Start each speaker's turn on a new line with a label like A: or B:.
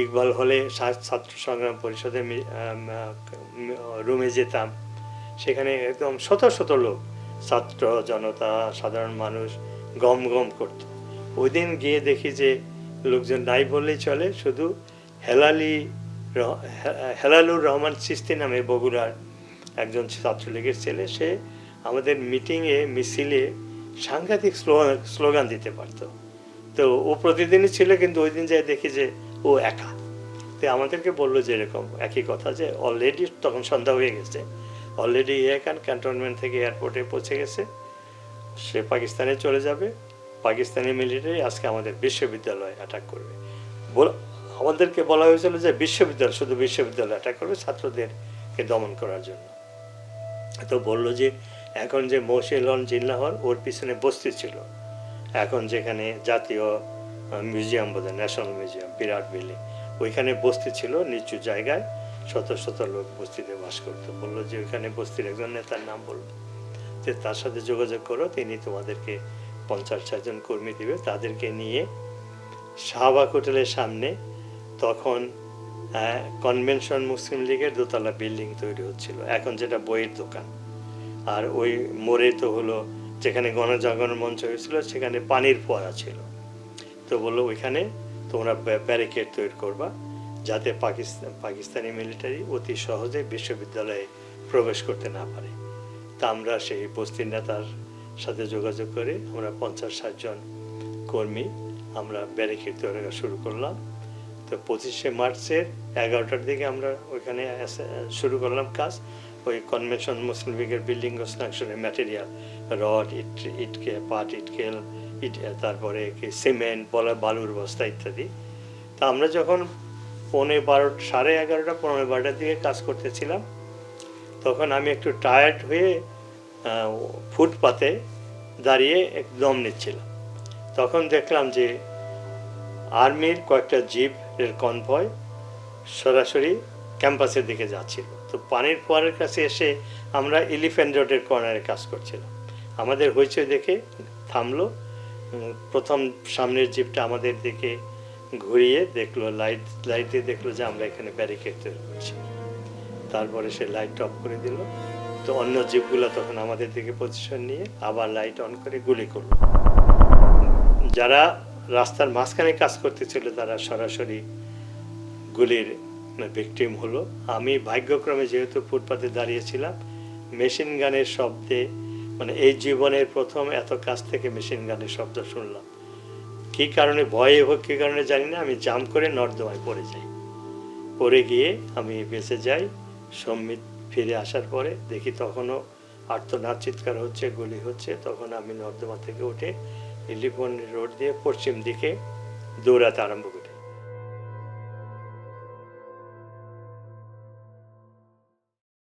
A: ইকবাল হলে ছাত্র সংগ্রাম পরিষদের রুমে যেতাম, সেখানে একদম শত শত লোক, ছাত্র জনতা, সাধারণ মানুষ গম গম করত। ওই দিন গিয়ে দেখি যে লোকজন নাই বললেই চলে, শুধু হেলালুর রহমান চিস্তি নামে বগুড়ার একজন ছাত্রলীগের ছেলে, সে আমাদের মিটিংয়ে মিছিলে সাংঘাতিক স্লোগান দিতে পারতো। তো ও প্রতিদিনই ছিল, কিন্তু ওই দিন যাই দেখি যে ও একা। তো আমাদেরকে বললো যে এরকম একই কথা, যে অলরেডি তখন সন্ধ্যা হয়ে গেছে, অলরেডি ইয়াকান ক্যান্টনমেন্ট থেকে এয়ারপোর্টে পৌঁছে গেছে, সে পাকিস্তানে চলে যাবে, পাকিস্তানি মিলিটারি আজকে আমাদের বিশ্ববিদ্যালয় অ্যাটাক করবে। আমাদেরকে বলা হয়েছিল যে বিশ্ববিদ্যালয়, শুধু বিশ্ববিদ্যালয় অ্যাটাক করবে ছাত্রদেরকে দমন করার জন্য। তো বললো যে এখন যে মৌসিলন জিন্নাহর ওর পিছনে বস্তি ছিল, এখন যেখানে জাতীয় মিউজিয়াম বোধহয়, ন্যাশনাল মিউজিয়াম, বিরাট বিল্ডিং, ওইখানে বস্তি ছিল নিচু জায়গায়, শত শত লোক বস্তিতে বাস করতো। বললো যে ওইখানে বস্তির একজন নেতার নাম বললো, যে তার সাথে যোগাযোগ করো, তিনি তোমাদেরকে 50-60 জন কর্মী দিবে, তাদেরকে নিয়ে শাহবাগ হোটেলের সামনে তখন কনভেনশন মুসলিম লীগের দোতলা বিল্ডিং তৈরি হচ্ছিল, এখন যেটা বইয়ের দোকান, আর ওই মোড়ে তো হলো যেখানে গণজাগরণ মঞ্চ হয়েছিল সেখানে পানির ফোয়ারা ছিল। তো বললো ওইখানে তোমরা ব্যারিকেড তৈরি করবা, যাতে পাকিস্তানি মিলিটারি অতি সহজে বিশ্ববিদ্যালয়ে প্রবেশ করতে না পারে। তা আমরা সেই বস্তির নেতার সাথে যোগাযোগ করে আমরা 50-60 জন কর্মী আমরা ব্যারিকেড তৈরি করা শুরু করলাম। তো 25শে মার্চের 11টার দিকে আমরা ওইখানে শুরু করলাম কাজ। ওই কনভেনশন মুসলিম লীগের বিল্ডিং কনস্ট্রাকশনের ম্যাটেরিয়াল, রড, ইটকেল, তারপরে সিমেন্ট, বালুর বস্তা ইত্যাদি। তা আমরা যখন 11:30, 11:15 দিকে কাজ করতেছিলাম, তখন আমি একটু টায়ার্ড হয়ে ফুটপাতে দাঁড়িয়ে একদম নিচ্ছিলাম। তখন দেখলাম যে আর্মির কয়েকটা জিপের কনভয় সরাসরি ক্যাম্পাসের দিকে যাচ্ছিল। তো পানির ফোয়ারের কাছে এসে আমরা এলিফ্যান্ট রোডের কর্নারে কাজ করছিলাম। আমাদের হইচই দেখে থামলো। প্রথম সামনের জিপটা আমাদের দিকে ঘুরিয়ে দেখলো, লাইট দিয়ে দেখলো যে আমরা এখানে ব্যারিকেড তৈরি করছি। তারপরে সে লাইট অফ করে দিল। তো অন্য জিপগুলো তখন আমাদের দিকে পজিশন নিয়ে আবার লাইট অন করে গুলি করলো। যারা রাস্তার মাঝখানে কাজ করতেছিল তারা সরাসরি গুলির ভিকটিম হলো। আমি ভাগ্যক্রমে যেহেতু ফুটপাতে দাঁড়িয়েছিলাম, মেশিন গানের শব্দে, মানে এই জীবনের প্রথম এত কাছ থেকে মেশিন গানের শব্দ শুনলাম। কী কারণে, ভয়ে হোক কী কারণে জানি না, আমি জাম্প করে নর্দমায় পড়ে যাই। পড়ে গিয়ে আমি বেঁচে যাই। সম্মিত ফিরে আসার পরে দেখি তখনও আর্তনাদ চিৎকার হচ্ছে, গুলি হচ্ছে। তখন আমি নর্দমা থেকে উঠে এলিফ্যান্ট রোড দিয়ে পশ্চিম দিকে দৌড়াতে আরম্ভ করি।